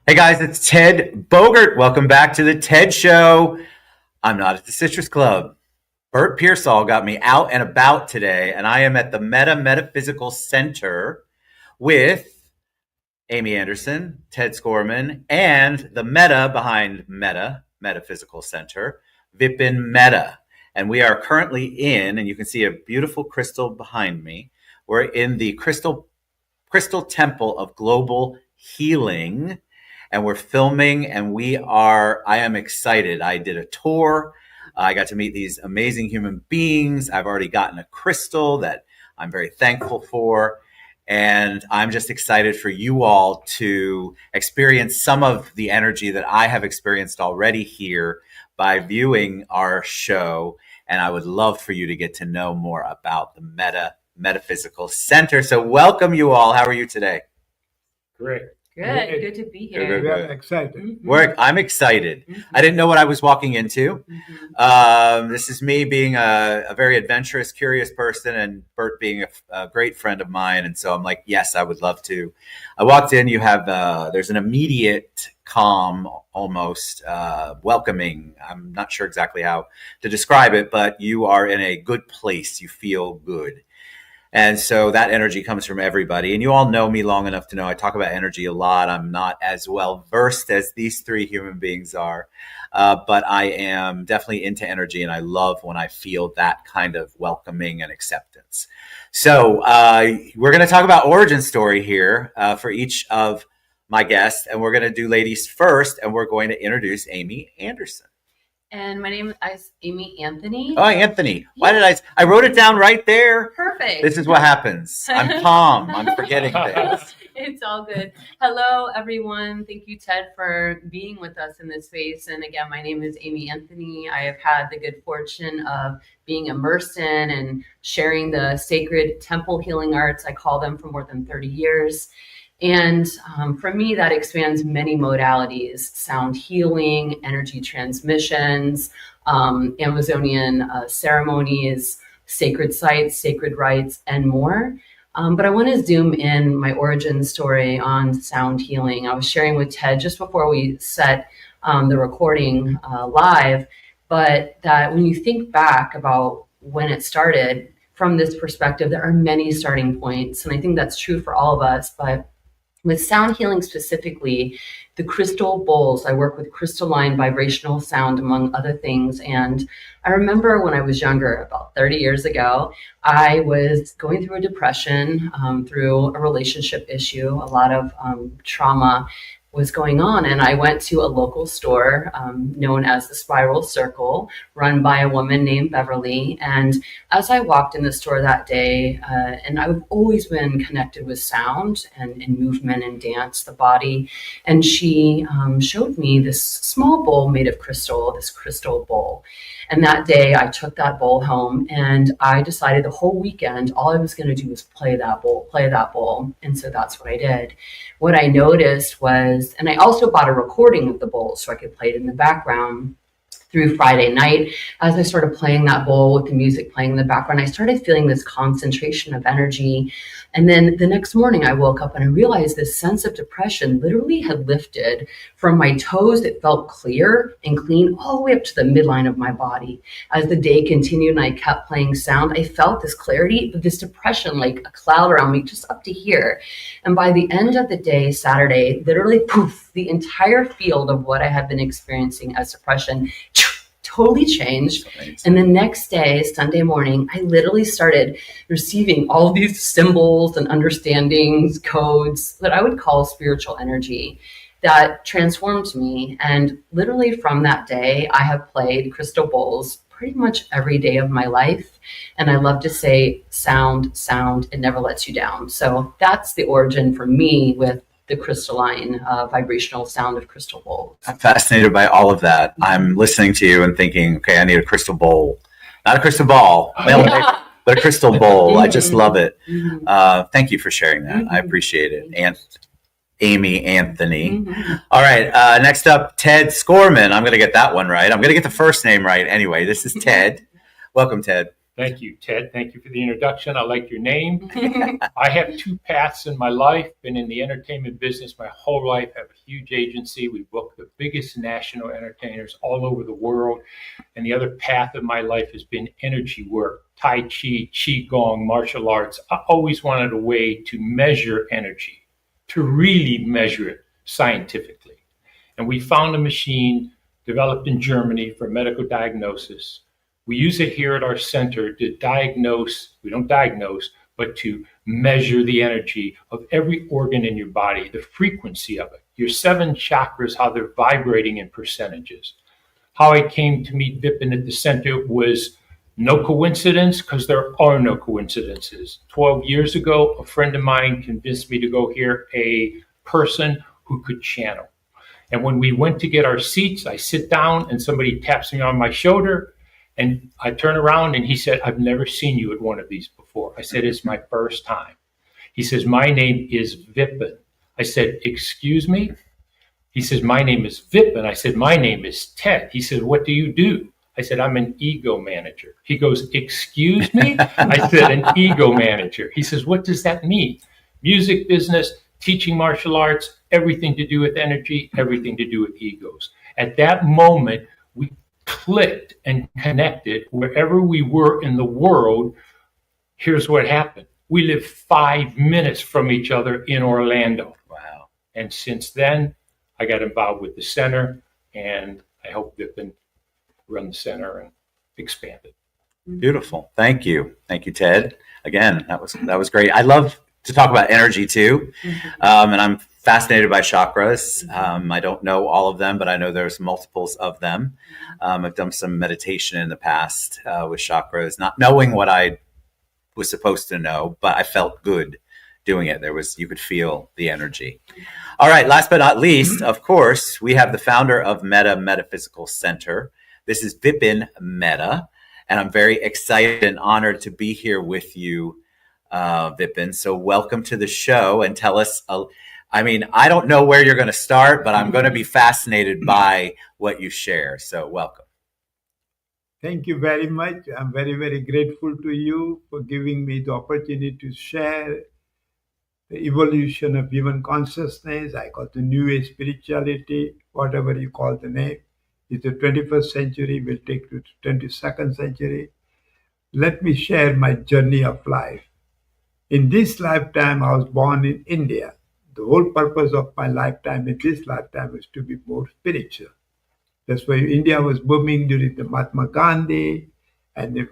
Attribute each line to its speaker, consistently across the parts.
Speaker 1: Hey guys, it's Ted Bogert. Welcome back to the TED Show. I'm not at the Citrus Club. Bert Pearsall got me out and about today, and I am at the Mehta Metaphysical Center with Amy Anderson, Ted Skorman, and the Mehta behind Mehta Metaphysical Center, Vipin Mehta. And we are currently in, and you can see a beautiful crystal behind me. We're in the Crystal Temple of Global Healing, and we're filming, and I am excited. I did a tour. I got to meet these amazing human beings. I've already gotten a crystal that I'm very thankful for. And I'm just excited for you all to experience some of the energy that I have experienced already here by viewing our show. And I would love for you to get to know more about the Mehta Metaphysical Center. So welcome you all. How are you today?
Speaker 2: Great.
Speaker 3: Good to be here.
Speaker 2: Good. Excited.
Speaker 1: Mm-hmm. I'm excited. Mm-hmm. I didn't know what I was walking into. Mm-hmm. This is me being a very adventurous, curious person, and Bert being a great friend of mine. And so I'm like, yes, I would love to. I walked in. You have there's an immediate calm, almost welcoming. I'm not sure exactly how to describe it, but you are in a good place. You feel good. And so that energy comes from everybody. And you all know me long enough to know I talk about energy a lot. I'm not as well versed as these three human beings are, but I am definitely into energy. And I love when I feel that kind of welcoming and acceptance. So we're going to talk about origin story here for each of my guests. And we're going to do ladies first. And we're going to introduce Amy Anderson.
Speaker 3: And my name is Amy Anthony.
Speaker 1: Oh, Anthony. Why did I wrote it down right there.
Speaker 3: Perfect.
Speaker 1: This is what happens. I'm calm. I'm forgetting things.
Speaker 3: It's all good. Hello, everyone. Thank you, Ted, for being with us in this space. And again, my name is Amy Anthony. I have had the good fortune of being immersed in and sharing the sacred temple healing arts, I call them, for more than 30 years. And for me, that expands many modalities: sound healing, energy transmissions, Amazonian ceremonies, sacred sites, sacred rites, and more. But I want to zoom in my origin story on sound healing. I was sharing with Ted just before we set the recording live, but that when you think back about when it started, from this perspective, there are many starting points. And I think that's true for all of us. But with sound healing specifically, the crystal bowls, I work with crystalline vibrational sound, among other things. And I remember when I was younger, about 30 years ago, I was going through a depression, through a relationship issue. A lot of trauma was going on. And I went to a local store known as the Spiral Circle, run by a woman named Beverly. And as I walked in the store that day, and I've always been connected with sound and movement and dance, the body. And she showed me this small bowl made of crystal, this crystal bowl. And that day I took that bowl home, and I decided the whole weekend, all I was going to do was play that bowl. And so that's what I did. What I noticed was, and I also bought a recording of the bowl so I could play it in the background. Through Friday night, as I started playing that bowl with the music playing in the background, I started feeling this concentration of energy. And then the next morning I woke up and I realized this sense of depression literally had lifted from my toes. It felt clear and clean all the way up to the midline of my body. As the day continued and I kept playing sound, I felt this clarity, but this depression, like a cloud around me, just up to here. And by the end of the day, Saturday, literally poof, the entire field of what I had been experiencing as depression totally changed. And the next day, Sunday morning, I literally started receiving all these symbols and understandings, codes that I would call spiritual energy that transformed me. And literally from that day, I have played crystal bowls pretty much every day of my life. And I love to say sound, it never lets you down. So that's the origin for me with the crystalline vibrational sound of crystal bowls.
Speaker 1: I'm fascinated by all of that. I'm listening to you and thinking, okay, I need a crystal bowl. Not a crystal ball, but a crystal bowl. I just love it. Thank you for sharing that. I appreciate it. And Amy Anthony. All right, next up, Ted Skorman. I'm going to get that one right. I'm going to get the first name right anyway. This is Ted. Welcome, Ted.
Speaker 2: Thank you, Ted. Thank you for the introduction. I like your name. I have two paths in my life. Been in the entertainment business my whole life. Have a huge agency. We book the biggest national entertainers all over the world. And the other path of my life has been energy work, Tai Chi, Qigong, martial arts. I always wanted a way to measure energy, to really measure it scientifically. And we found a machine developed in Germany for medical diagnosis. We use it here at our center to diagnose, we don't diagnose, but to measure the energy of every organ in your body, the frequency of it, your 7 chakras, how they're vibrating in percentages. How I came to meet Vipin at the center was no coincidence, because there are no coincidences. 12 years ago, a friend of mine convinced me to go hear a person who could channel. And when we went to get our seats, I sit down and somebody taps me on my shoulder. And I turn around and he said, I've never seen you at one of these before. I said, it's my first time. He says, my name is Vipin. I said, excuse me? He says, my name is Vipin. I said, my name is Ted. He said, what do you do? I said, I'm an ego manager. He goes, excuse me? I said, an ego manager. He says, what does that mean? Music business, teaching martial arts, everything to do with energy, everything to do with egos. At that moment, we clicked and connected wherever we were in the world. Here's what happened. We live 5 minutes from each other in Orlando.
Speaker 1: Wow.
Speaker 2: And since then, I got involved with the center, and I hope Vipin run the center and expand it.
Speaker 1: Beautiful. Thank you. Thank you, Ted. Again, that was great. I love to talk about energy too. And I'm fascinated by chakras. I don't know all of them, but I know there's multiples of them. I've done some meditation in the past with chakras, not knowing what I was supposed to know, but I felt good doing it. You could feel the energy. All right. Last but not least, of course, we have the founder of Mehta Metaphysical Center. This is Vipin Mehta, and I'm very excited and honored to be here with you, Vipin. So welcome to the show, and tell us, I don't know where you're going to start, but I'm going to be fascinated by what you share. So welcome.
Speaker 4: Thank you very much. I'm very, very grateful to you for giving me the opportunity to share the evolution of human consciousness. I call the New Age spirituality, whatever you call the name. It's the 21st century, will take to the 22nd century. Let me share my journey of life. In this lifetime, I was born in India. The whole purpose of my lifetime in this lifetime is to be more spiritual. That's why India was booming during the Mahatma Gandhi. And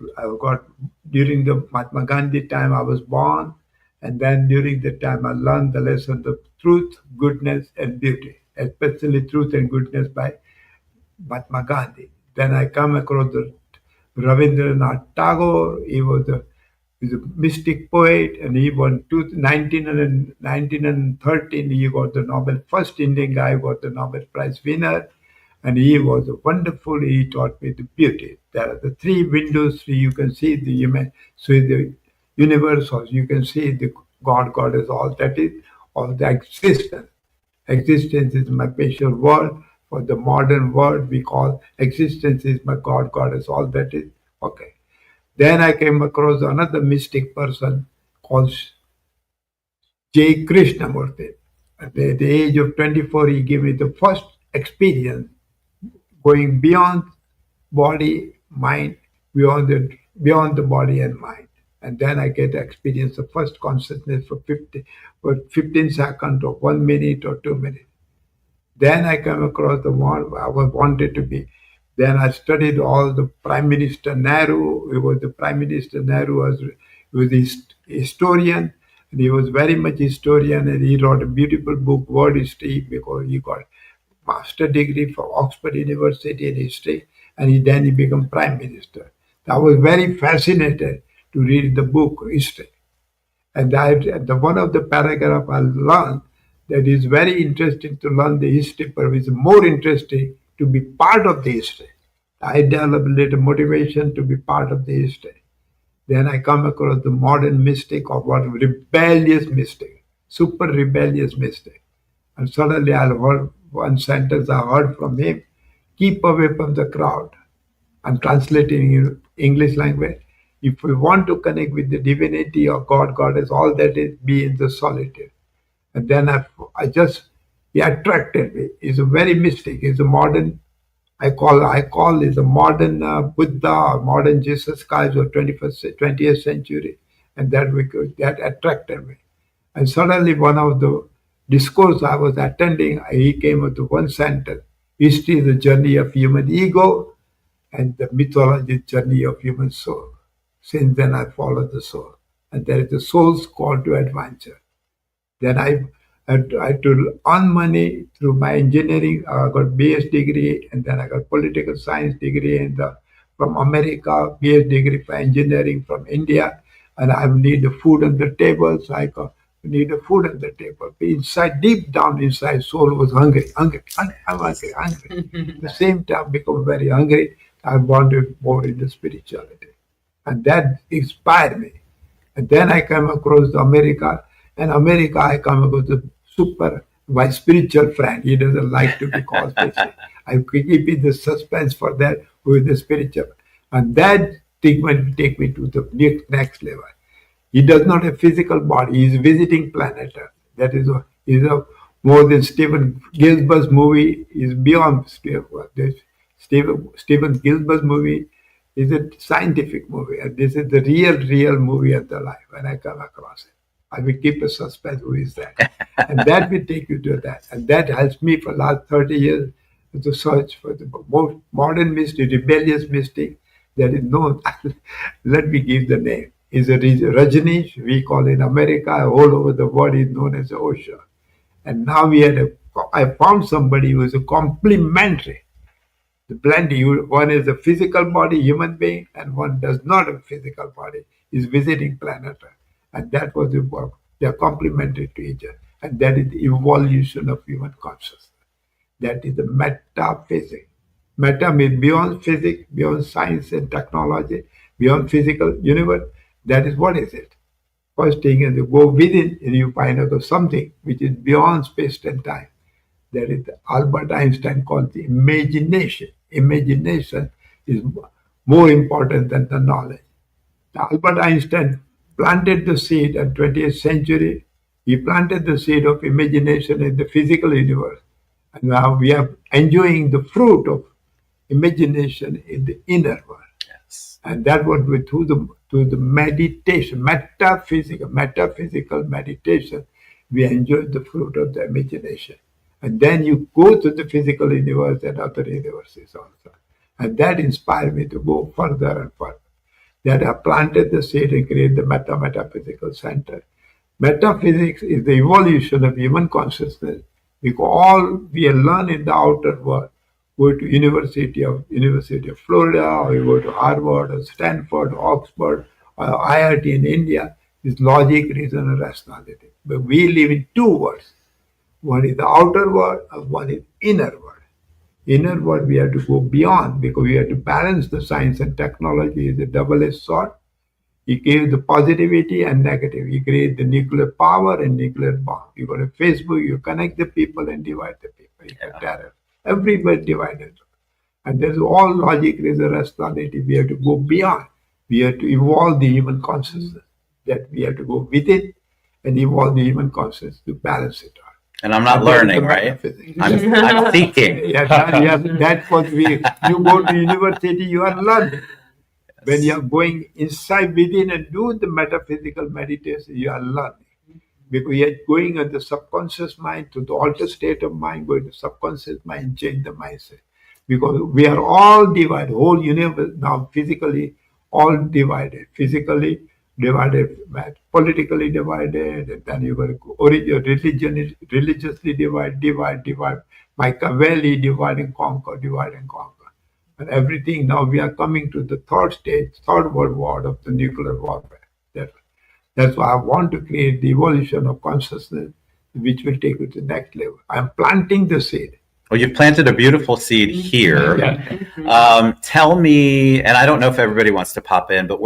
Speaker 4: during the Mahatma Gandhi time, I was born. And then during the time, I learned the lesson of truth, goodness, and beauty, especially truth and goodness by Mahatma Gandhi. Then I come across the Rabindranath Tagore. He's a mystic poet, and he won 1913. He got the Nobel, first Indian guy who got the Nobel Prize winner, and he was wonderful. He taught me the beauty. There are the 3 windows. You can see the human, so the universe, or you can see the God, Goddess, all that is, all the existence. Existence is my special word. For the modern world, we call existence is my God, Goddess, all that is. Okay. Then I came across another mystic person called J. Krishnamurti. At the age of 24, he gave me the first experience going beyond body, mind, beyond the body and mind. And then I get the experience of first consciousness for 15 seconds or 1 minute or 2 minutes. Then I come across the one I wanted to be. Then I studied all the Prime Minister Nehru. He was a historian, and he was very much historian, and he wrote a beautiful book, World History, because he got master degree from Oxford University in history, and then he became Prime Minister. I was very fascinated to read the book History. And one of the paragraph I learned that is very interesting to learn the history, but it's more interesting to be part of the history. I developed a little motivation to be part of the history. Then I come across the modern mystic, or what rebellious mystic, super rebellious mystic. And suddenly I heard one sentence I heard from him: keep away from the crowd. I'm translating in English language. If we want to connect with the divinity or God, Goddess, all that is be in the solitude. And then he attracted me. He's a very mystic. He's a modern, I call is a modern Buddha or modern Jesus Christ of 20th century. And that attracted me. And suddenly one of the discourse I was attending, he came to one sentence. History is the journey of human ego and the mythology journey of human soul. Since then I followed the soul. And there is the soul's call to adventure. Then I had to earn money through my engineering. I got BS degree, and then I got political science degree from America, BS degree for engineering from India. And I need the food on the table, so need the food on the table. But inside, deep down inside, soul was hungry. I'm hungry. At the same time, become very hungry. I wanted more in the spirituality. And that inspired me. And then I came across America. And America, I come across my spiritual friend. He doesn't like to be called spiritual. I keep in the suspense for that with the spiritual. And that thing will take me to the next level. He does not have physical body. He is visiting planet Earth. That is more than Stephen Gilbert's movie. Is beyond Stephen Gilbert's movie is a scientific movie. And this is the real movie of the life when I come across it. I will keep a suspense who is that. And that will take you to that. And that helps me for the last 30 years to search for the most modern mystic, rebellious mystic that is known. Let me give the name. Is a Rajneesh, we call in America, all over the world is known as Osho. And now I found somebody who is a complementary. The blend, one is a physical body, human being, and one does not have a physical body, is visiting planet Earth. And that was the work. They are complementary to each other. And that is the evolution of human consciousness. That is the metaphysics. Meta means beyond physics, beyond science and technology, beyond physical universe. That is what is it. First thing is you go within and you find out of something which is beyond space and time. That is Albert Einstein called the imagination. Imagination is more important than the knowledge. Albert Einstein planted the seed in 20th century. He planted the seed of imagination in the physical universe. And now we are enjoying the fruit of imagination in the inner world.
Speaker 1: Yes.
Speaker 4: And that was through the meditation, metaphysical meditation, we enjoy the fruit of the imagination. And then you go to the physical universe and other universes also. And that inspired me to go further and further. That I planted the seed and created the Mehta Metaphysical Center. Metaphysics is the evolution of human consciousness, because all we learn in the outer world, go to University of Florida, or you go to Harvard, or Stanford, or Oxford, or IIT in India, is logic, reason, and rationality. But we live in two worlds. One is the outer world, and one is inner world. Inner world we have to go beyond, because we have to balance the science and technology is a double-edged sword. He gave the positivity and negative. He created the nuclear power and nuclear bomb. You go to Facebook, you connect the people and divide the people. You have terror. Everybody divided. And there's all logic, reason, rationality. We have to go beyond. We have to evolve the human consciousness. That we have to go within and evolve the human consciousness to balance it out.
Speaker 1: And I'm not learning, right? I'm thinking.
Speaker 4: That's what you go to university, you are learning. When you are going inside within and do the metaphysical meditation, you are learning. Because you are going on the subconscious mind to the altered state of mind, going to subconscious mind, change the mindset. Because we are all divided, whole universe now physically all divided. Physically divided, politically divided, and then you got religiously divide. Machiavelli, divide and conquer. And everything, now we are coming to the third world war of the nuclear warfare. That's why I want to create the evolution of consciousness, which will take it to the next level. I'm planting the seed.
Speaker 1: Well, you've planted a beautiful seed here. Tell me, and I don't know if everybody wants to pop in, but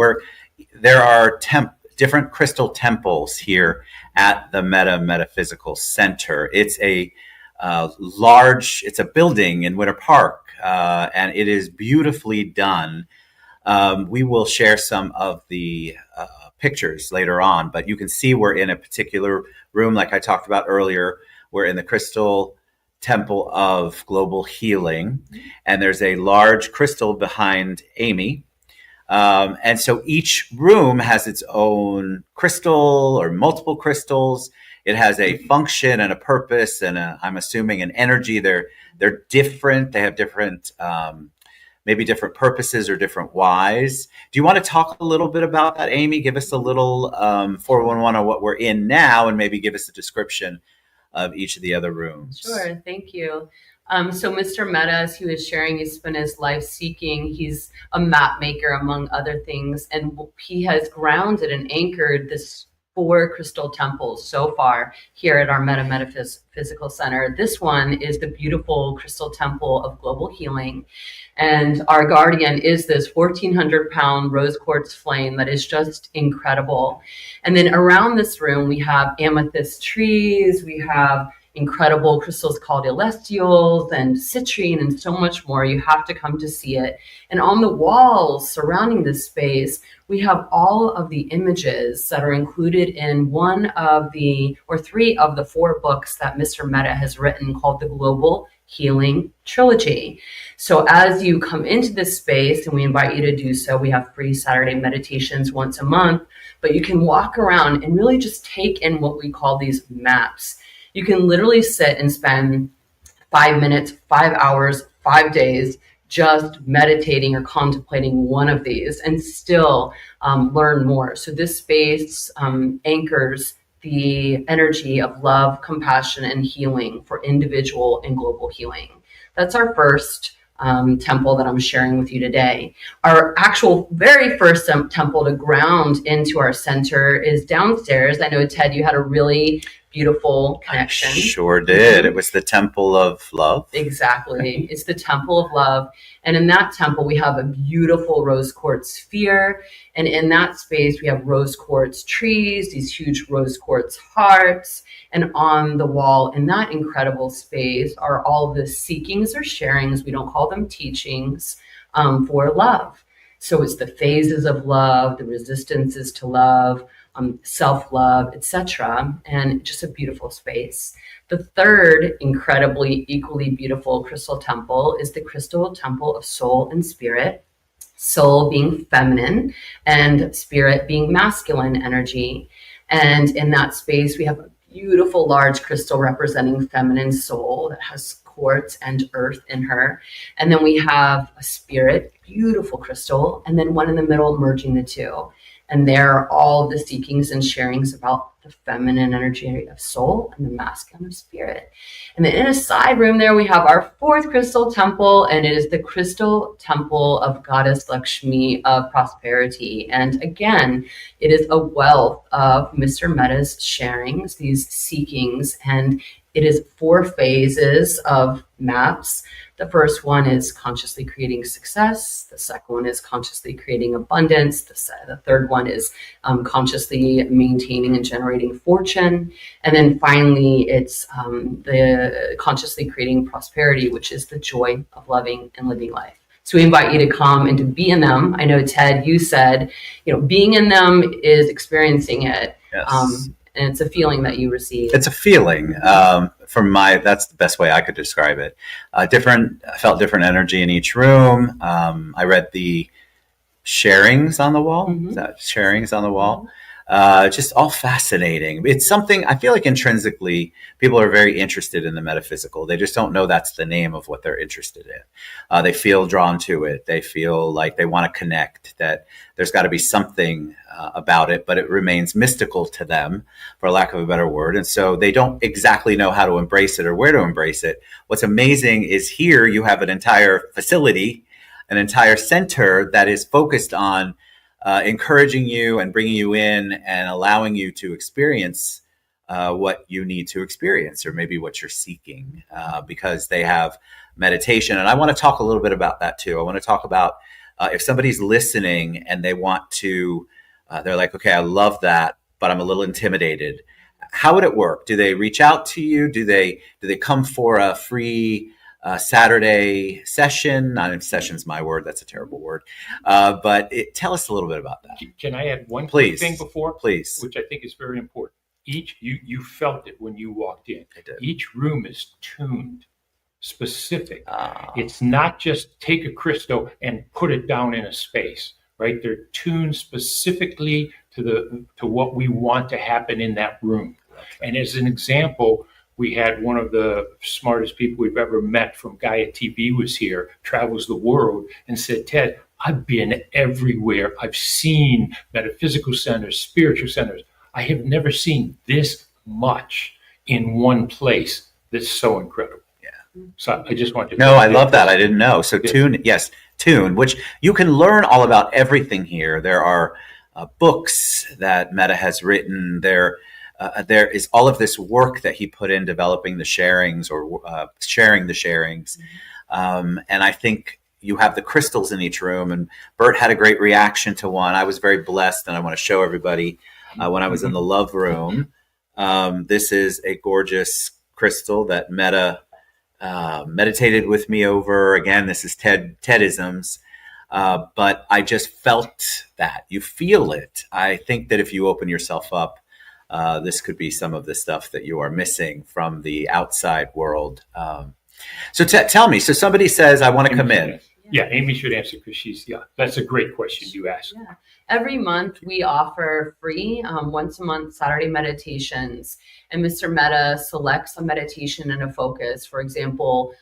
Speaker 1: there are different crystal temples here at the Mehta Metaphysical Center. It's a building in Winter Park, and it is beautifully done. We will share some of the pictures later on, but you can see we're in a particular room, like I talked about earlier. We're in the Crystal Temple of Global Healing, and there's a large crystal behind Amy. And so each room has its own crystal or multiple crystals. It has a function and a purpose, and I'm assuming an energy. They're different. They have different, maybe different purposes or different whys. Do you want to talk a little bit about that, Amy? Give us a little 411 on what we're in now, and maybe give us a description of each of the other rooms.
Speaker 3: Sure, thank you. So Mr. Mehta, as he was sharing, he spent his life seeking. He's a map maker, among other things, and he has grounded and anchored this 4 crystal temples so far here at our Mehta Metaphysical Center. This one is the beautiful Crystal Temple of Global Healing. And our guardian is this 1,400-pound rose quartz flame that is just incredible. And then around this room, we have amethyst trees, we have incredible crystals called celestials and citrine and so much more. You have to come to see it. And on the walls surrounding this space, we have all of the images that are included in 3 of the 4 books that Mr. Mehta has written called the Global Healing Trilogy. So as you come into this space, and we invite you to do so, we have free Saturday meditations once a month, but you can walk around and really just take in what we call these maps. You can literally sit and spend 5 minutes, 5 hours, 5 days just meditating or contemplating one of these and still learn more. So this space anchors the energy of love, compassion, and healing for individual and global healing. That's our first temple that I'm sharing with you today. Our actual very first temple to ground into our center is downstairs. I know, Ted, you had a really beautiful connection.
Speaker 1: I sure did. It was the Temple of Love.
Speaker 3: Exactly. It's the Temple of Love. And in that temple, we have a beautiful rose quartz sphere. And in that space, we have rose quartz trees, these huge rose quartz hearts. And on the wall in that incredible space are all of the seekings or sharings, we don't call them teachings, for love. So it's the phases of love, the resistances to love, self-love, etc., and just a beautiful space. The third incredibly equally beautiful crystal temple is the Crystal Temple of Soul and Spirit, soul being feminine and spirit being masculine energy. And in that space, we have a beautiful large crystal representing feminine soul that has quartz and earth in her. And then we have a spirit, beautiful crystal, and then one in the middle merging the two. And there are all the seekings and sharings about the feminine energy of soul and the masculine of spirit. And then in a side room there, we have our 4th crystal temple, and it is the Crystal Temple of Goddess Lakshmi of Prosperity. And again, it is a wealth of Mr. Mehta's sharings, these seekings, and it is 4 phases of maps. The first one is consciously creating success. The second one is consciously creating abundance. The third one is consciously maintaining and generating fortune. And then finally, it's the consciously creating prosperity, which is the joy of loving and living life. So we invite you to come and to be in them. I know, Ted, you said, being in them is experiencing it.
Speaker 1: Yes.
Speaker 3: And it's a feeling that you receive.
Speaker 1: It's a feeling. That's the best way I could describe it. I felt different energy in each room. I read the sharings on the wall.
Speaker 3: Mm-hmm.
Speaker 1: Is that sharings on the wall? Just all fascinating. It's something I feel like intrinsically people are very interested in the metaphysical. They just don't know that's the name of what they're interested in. They feel drawn to it. They feel like they want to connect, that there's got to be something about it, but it remains mystical to them, for lack of a better word. And so they don't exactly know how to embrace it or where to embrace it. What's amazing is here you have an entire facility, an entire center that is focused on encouraging you and bringing you in and allowing you to experience what you need to experience, or maybe what you're seeking, because they have meditation. And I want to talk a little bit about that too. I want to talk about if somebody's listening and they want to, they're like, okay, I love that, but I'm a little intimidated. How would it work? Do they reach out to you? Do they come for a free Saturday session. Not session's my word. That's a terrible word. But tell us a little bit about that.
Speaker 2: Can I add one
Speaker 1: Please.
Speaker 2: thing before?
Speaker 1: Please.
Speaker 2: Which I think is very important. You felt it when you walked in.
Speaker 1: I did.
Speaker 2: Each room is tuned, specific. It's not just take a crystal and put it down in a space, right? They're tuned specifically to what we want to happen in that room. And as an example, we had one of the smartest people we've ever met from Gaia TV was here, travels the world, and said, Ted, I've been everywhere. I've seen metaphysical centers, spiritual centers. I have never seen this much in one place. That's so incredible.
Speaker 1: Yeah.
Speaker 2: So I just wanted to.
Speaker 1: No, I love that. I didn't know. So Tune, which you can learn all about everything here. There are books that Mehta has written. There is all of this work that he put in developing the sharings or sharing the sharings. And I think you have the crystals in each room. And Bert had a great reaction to one. I was very blessed, and I want to show everybody when I was in the love room. This is a gorgeous crystal that Mehta meditated with me over. Again, this is Tedisms. But I just felt that. You feel it. I think that if you open yourself up, this could be some of the stuff that you are missing from the outside world. So tell me, so somebody says, I want to come in.
Speaker 2: Yeah, Amy should answer because that's a great question you asked.
Speaker 3: Yeah. Every month we offer free once a month Saturday meditations, and Mr. Mehta selects a meditation and a focus. For example,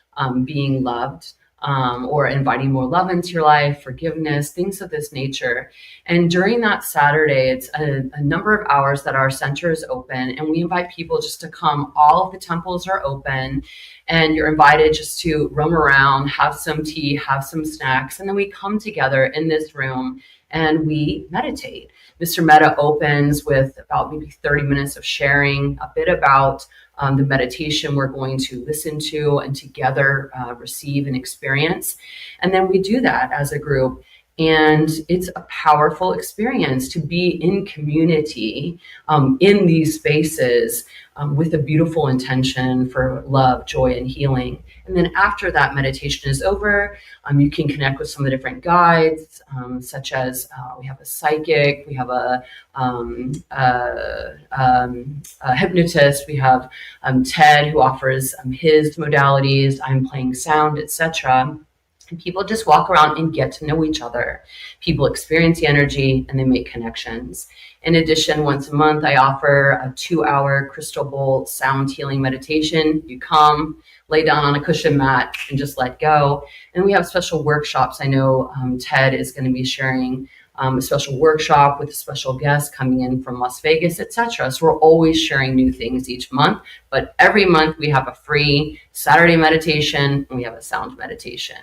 Speaker 3: being loved, or inviting more love into your life, forgiveness, things of this nature. And during that Saturday, it's a number of hours that our center is open, and we invite people just to come. All of the temples are open, and you're invited just to roam around, have some tea, have some snacks, and then we come together in this room and we meditate. Mr. Mehta opens with about maybe 30 minutes of sharing a bit about the meditation we're going to listen to and together receive and experience. And then we do that as a group. And it's a powerful experience to be in community in these spaces with a beautiful intention for love, joy, and healing. And then after that meditation is over, you can connect with some of the different guides, such as we have a psychic, we have a hypnotist, we have Ted, who offers his modalities, I'm playing sound, etc. And people just walk around and get to know each other. People experience the energy and they make connections. In addition, once a month, I offer a 2-hour crystal bowl sound healing meditation. You come, lay down on a cushion mat, and just let go. And we have special workshops. I know Ted is going to be sharing a special workshop with a special guest coming in from Las Vegas, etc. So we're always sharing new things each month. But every month, we have a free Saturday meditation and we have a sound meditation.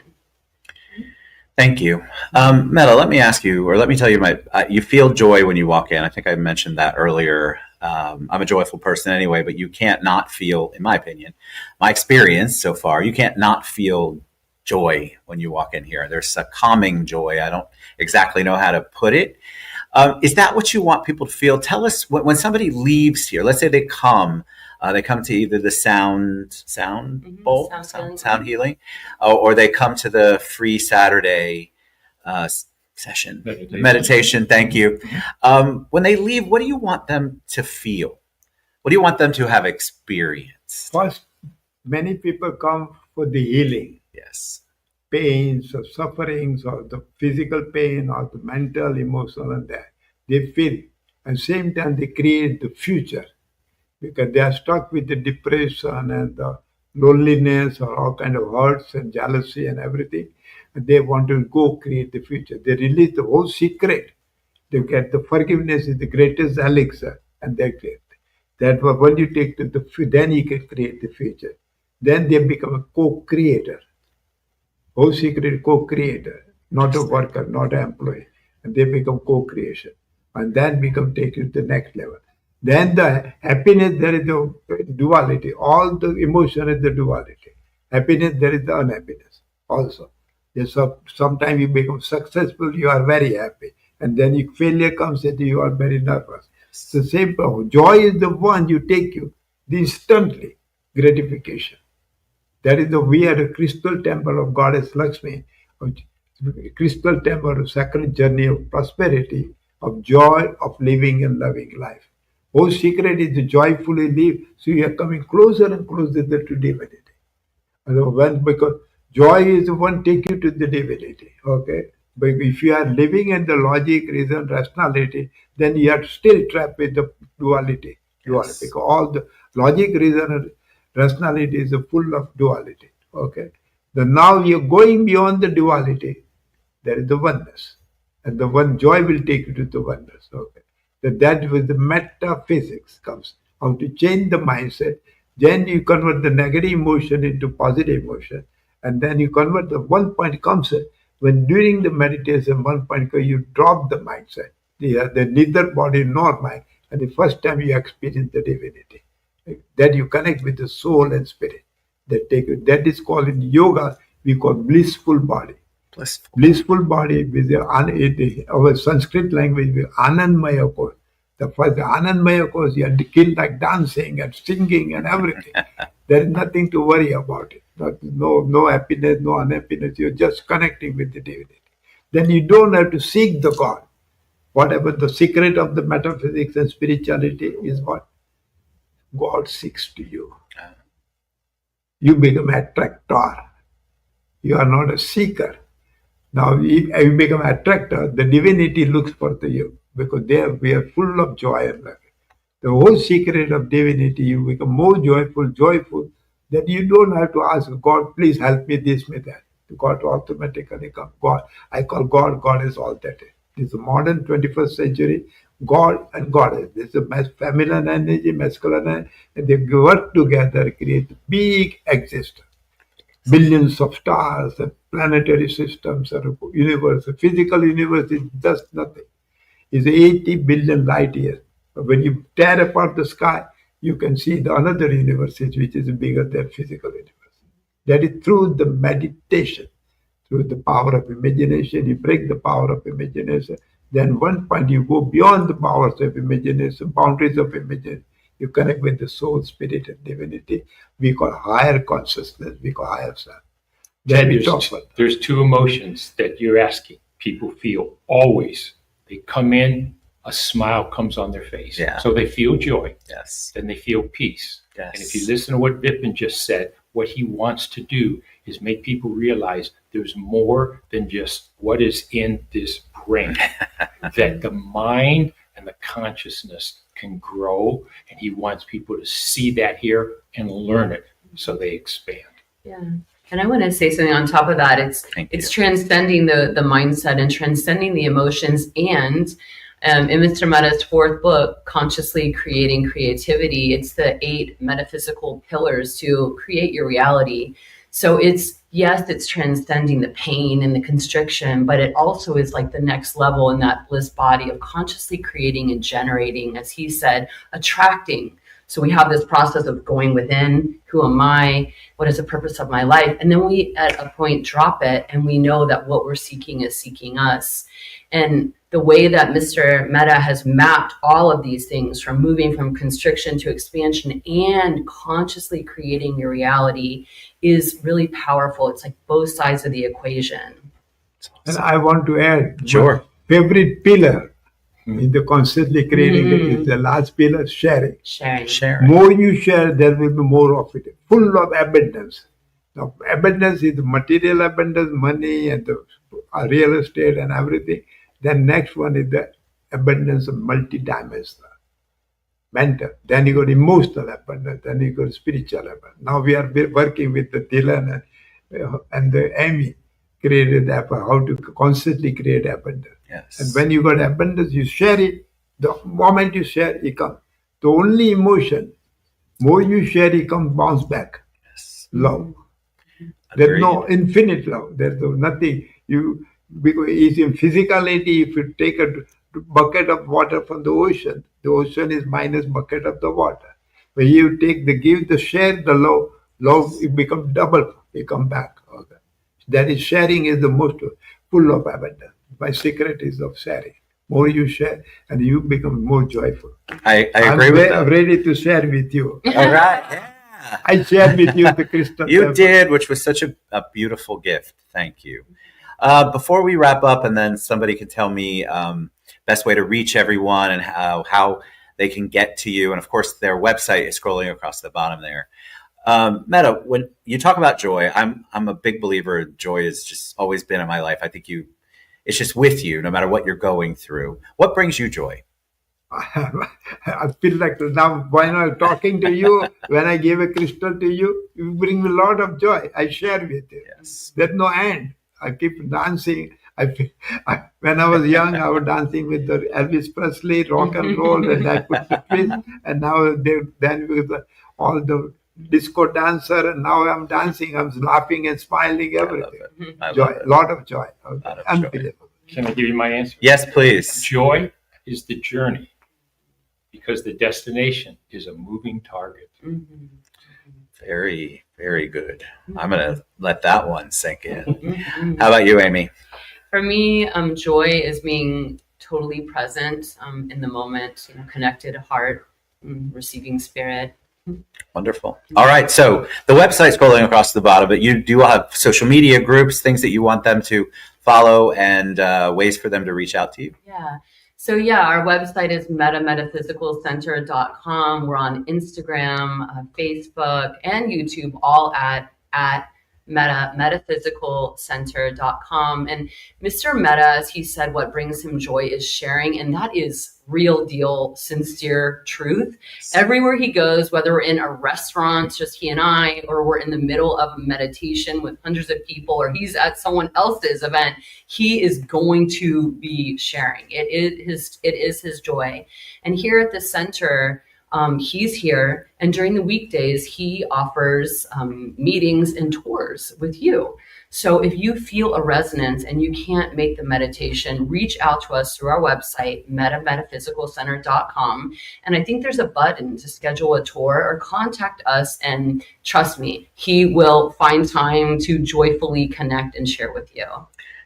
Speaker 1: Thank you. Mehta, let me ask you, or let me tell you, you feel joy when you walk in. I think I mentioned that earlier. I'm a joyful person anyway, but you can't not feel, in my opinion, my experience so far, you can't not feel joy when you walk in here. There's a calming joy. I don't exactly know how to put it. Is that what you want people to feel? Tell us when somebody leaves here, let's say they come to either the sound bowl, sound healing, or they come to the free Saturday session, meditation. Thank you. When they leave, what do you want them to feel? What do you want them to have experienced?
Speaker 4: First, many people come for the healing.
Speaker 1: Yes.
Speaker 4: Pains or sufferings or the physical pain or the mental, emotional, and that. They feel. At the same time, they create the future, because they are stuck with the depression and the loneliness or all kind of hurts and jealousy and everything. And they want to go create the future. They release the whole secret. They get the forgiveness is the greatest elixir, and they create. That when you take then you can create the future. Then they become a co-creator. Whole secret co-creator, not a worker, not an employee. And they become co-creation. And then take it to the next level. Then the happiness, there is the duality. All the emotion is the duality. Happiness, there is the unhappiness also. Sometimes you become successful, you are very happy. And then if failure comes, you are very nervous. It's the same problem. Joy is the one you take the instantly gratification. That is we are a crystal temple of Goddess Lakshmi, crystal temple of sacred journey of prosperity, of joy, of living and loving life. Whole secret is to joyfully live. So you are coming closer and closer to divinity. Because joy is the one take you to the divinity. Okay. But if you are living in the logic, reason, rationality, then you are still trapped with the duality.
Speaker 1: Yes.
Speaker 4: Because all the logic, reason, and rationality is full of duality. Okay. Then now you're going beyond the duality. There is the oneness. And the one joy will take you to the oneness. Okay. That was the metaphysics comes. How to change the mindset. Then you convert the negative emotion into positive emotion. And then you convert the one point comes when during the meditation, one point you drop the mindset. The neither body nor mind. And the first time you experience the divinity. That you connect with the soul and spirit. That is called in yoga, we call blissful body. Blissful body with our Sanskrit language with Anandmaya course. The first Anandmaya course, you have to kill like dancing and singing and everything. There is nothing to worry about it. No happiness, no unhappiness. You're just connecting with the divinity. Then you don't have to seek the God. Whatever the secret of the metaphysics and spirituality is what God seeks to you. You become an attractor. You are not a seeker. Now, if you become an attractor, the divinity looks for you because we are full of joy and love. The whole secret of divinity, you become more joyful, that you don't have to ask God, please help me this, me that. God automatically comes. God, I call God is all that. It's a modern 21st century God and Goddess. This is a feminine energy, masculine energy, and they work together, create big existence. Billions of stars and planetary systems and universe. The physical universe is just nothing. It's 80 billion light years. But when you tear apart the sky, you can see the another universe which is bigger than physical universe. That is through the meditation, through the power of imagination. You break the power of imagination. Then one point you go beyond the powers of imagination, boundaries of imagination. You connect with the soul, spirit, and divinity. We call higher consciousness. We call higher self.
Speaker 2: There's two emotions that you're asking people feel always. They come in, a smile comes on their face.
Speaker 1: Yeah.
Speaker 2: So they feel joy.
Speaker 1: Yes.
Speaker 2: Then they feel peace.
Speaker 1: Yes.
Speaker 2: And if you listen to what Vipin just said, what he wants to do is make people realize there's more than just what is in this brain. That the mind and the consciousness can grow, and he wants people to see that here and learn it so they expand.
Speaker 3: Yeah. And I want to say something on top of that. It's transcending the mindset and transcending the emotions. And in Mr. Mehta's fourth book, Consciously Creating Creativity, it's the 8 metaphysical pillars to create your reality. So it's transcending the pain and the constriction, but it also is like the next level in that bliss body of consciously creating and generating, as he said, attracting. So we have this process of going within. Who am I? What is the purpose of my life? And then we, at a point, drop it, and we know that what we're seeking is seeking us. And the way that Mr. Mehta has mapped all of these things, from moving from constriction to expansion and consciously creating your reality, is really powerful. It's like both sides of the equation.
Speaker 4: And I want to add,
Speaker 1: Sure.
Speaker 4: my favorite pillar in the constantly creating is the last pillar, sharing.
Speaker 1: Sharing.
Speaker 4: More you share, there will be more of it. Full of abundance. Now, abundance is material abundance, money and the real estate and everything. Then next one is the abundance of multidimensional. Mental. Then you got emotional abundance. Then you got spiritual abundance. Now we are working with the Dylan and the Amy created how to constantly create abundance.
Speaker 1: Yes.
Speaker 4: And when you got abundance, you share it. The moment you share, it comes. The only emotion, more you share, it comes bounce back.
Speaker 1: Yes.
Speaker 4: Love.
Speaker 1: Agreed.
Speaker 4: There's no infinite love. There's nothing. Because it's in physicality, if you take a bucket of water from the ocean is minus bucket of the water. When you share the love, it becomes double. It comes back. Okay. That is, sharing is the most full of abundance. My secret is of sharing. More you share, and you become more joyful.
Speaker 1: I agree with that.
Speaker 4: I'm ready to share with you.
Speaker 1: All right. Yeah.
Speaker 4: I shared with you the crystal.
Speaker 1: You did, which was such a beautiful gift. Thank you. Before we wrap up, and then somebody can tell me best way to reach everyone and how they can get to you. And of course, their website is scrolling across the bottom there. Mehta, when you talk about joy, I'm a big believer. Joy has just always been in my life. I think it's just with you, no matter what you're going through. What brings you joy?
Speaker 4: I feel like now when I'm talking to you, when I gave a crystal to you, you bring me a lot of joy. I share with you.
Speaker 1: Yes.
Speaker 4: There's no end. I keep dancing. When I was young, I was dancing with the Elvis Presley, rock and roll, and I put the twist. And now then with all the disco dancer, and now I'm dancing. I'm laughing and smiling, everything. Joy, a lot of joy. Unbelievable.
Speaker 2: Can I give you my answer?
Speaker 1: Yes, please.
Speaker 2: Joy is the journey because the destination is a moving target.
Speaker 1: Very, very good. I'm going to let that one sink in. How about you, Amy?
Speaker 3: For me, joy is being totally present in the moment, connected heart, receiving spirit.
Speaker 1: Wonderful. All right. So the website's scrolling across the bottom, but you do have social media groups, things that you want them to follow, and ways for them to reach out to you.
Speaker 3: Yeah. So our website is metaphysicalcenter.com. We're on Instagram, Facebook, and YouTube, all at metaphysicalcenter.com. And Mr. Mehta, as he said, what brings him joy is sharing, and that is real deal, sincere truth. Everywhere he goes, whether we're in a restaurant, just he and I, or we're in the middle of a meditation with hundreds of people, or he's at someone else's event, he is going to be sharing. It is his joy. And here at the center, he's here, and during the weekdays, he offers meetings and tours with you. So if you feel a resonance and you can't make the meditation, reach out to us through our website, metaphysicalcenter.com. And I think there's a button to schedule a tour or contact us. And trust me, he will find time to joyfully connect and share with you.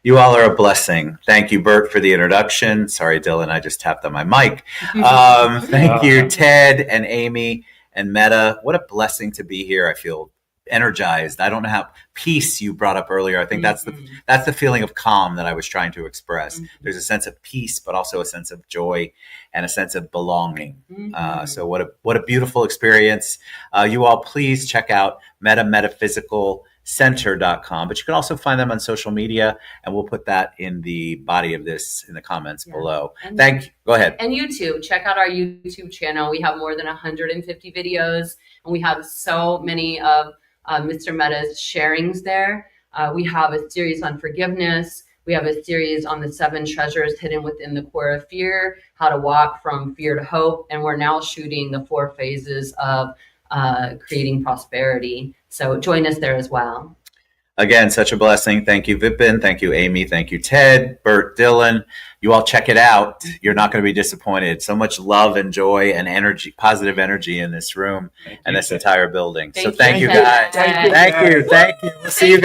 Speaker 1: You all are a blessing. Thank you, Bert, for the introduction. Sorry, Dylan, I just tapped on my mic. Thank you, Ted and Amy and Mehta. What a blessing to be here. I feel energized. I don't know how peace you brought up earlier. I think that's the feeling of calm that I was trying to express. There's a sense of peace, but also a sense of joy and a sense of belonging. So what a beautiful experience. You all please check out Metaphysical Center.com, but you can also find them on social media, and we'll put that in the body of this in the comments below. Thank you. Go ahead.
Speaker 3: And YouTube, check out our YouTube channel. We have more than 150 videos, and we have so many of Mr. Mehta's sharings there. We have a series on forgiveness. We have a series on the 7 treasures hidden within the core of fear, how to walk from fear to hope. And we're now shooting the 4 phases of creating prosperity. So join us there as well.
Speaker 1: Again, such a blessing. Thank you, Vipin. Thank you, Amy. Thank you, Ted, Bert, Dylan. You all check it out. You're not going to be disappointed. So much love and joy and energy, positive energy in this room and this entire building. So thank you, guys.
Speaker 4: Thank you.
Speaker 1: Thank you. We'll see you guys.